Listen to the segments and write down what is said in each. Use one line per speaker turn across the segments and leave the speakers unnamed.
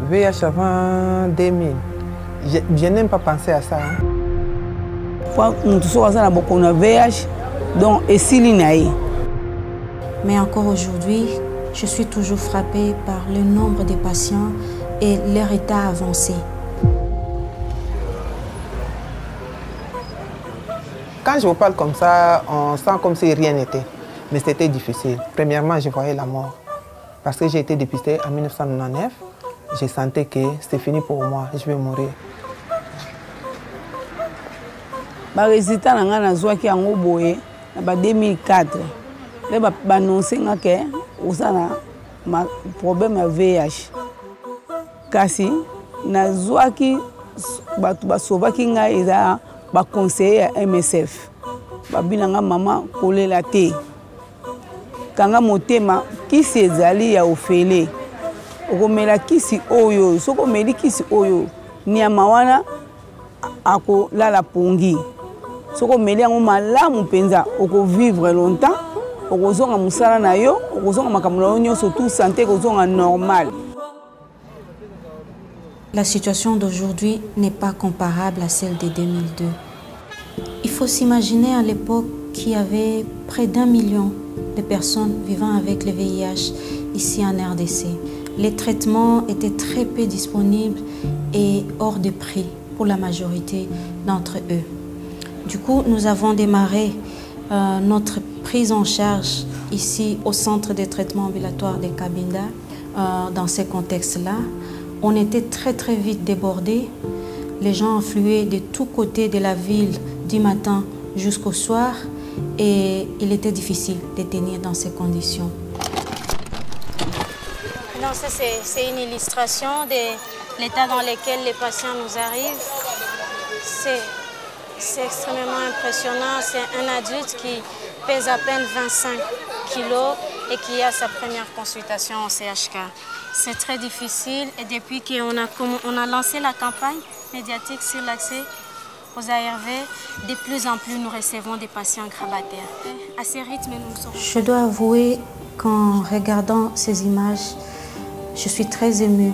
VIH avant 2000, je n'aime pas penser à ça.
Mais encore aujourd'hui, je suis toujours frappée par le nombre de patients et leur état avancé.
Quand je vous parle comme ça, on sent comme si rien n'était. Mais c'était difficile. Premièrement, je voyais la mort. Parce que j'ai été dépistée en 1999. Je sentais que c'était fini pour moi, je vais mourir.
Les résultats sont en 2004. Ils ont annoncé que j'ai un problème de VIH. Kasi, nazuaki basovaki ngai eza ba conseiller à MSF. Babinanga maman collé la thé. Kanga motema kisi ezali ya ofele. Okomela kisi oyo, soko meli kisi oyo, nyama wana ako lala pongi. Soko meli yango malamu penza, oko vivre longtemps, oko zonga musala na yo, oko zonga makambo na yo nyonso tout santé ko zonga normal.
La situation d'aujourd'hui n'est pas comparable à celle de 2002. Il faut s'imaginer à l'époque qu'il y avait près d'1 million de personnes vivant avec le VIH ici en RDC. Les traitements étaient très peu disponibles et hors de prix pour la majorité d'entre eux. Du coup, nous avons démarré notre prise en charge ici au centre de traitement ambulatoire de Cabinda. Dans ces contextes-là, on était très vite débordés. Les gens affluaient de tous côtés de la ville du matin jusqu'au soir et il était difficile de tenir dans ces conditions.
Non, ça c'est une illustration de l'état dans lequel les patients nous arrivent. C'est extrêmement impressionnant. C'est un adulte qui pèse à peine 25 kilos et qui a sa première consultation au CHK. C'est très difficile et depuis qu'on a lancé la campagne médiatique sur l'accès aux ARV, de plus en plus nous recevons des patients grabataires. À ce rythme, nous sommes...
Je dois avouer qu'en regardant ces images, je suis très émue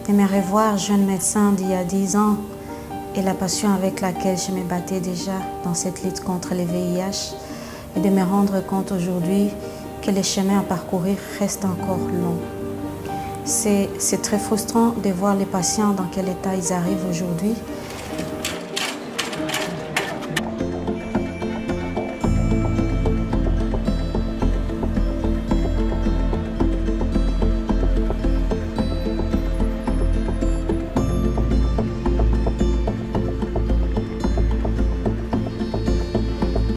de me revoir jeune médecin d'il y a 10 ans et la passion avec laquelle je me battais déjà dans cette lutte contre le VIH et de me rendre compte aujourd'hui que le chemin à parcourir reste encore long. C'est très frustrant de voir les patients dans quel état ils arrivent aujourd'hui.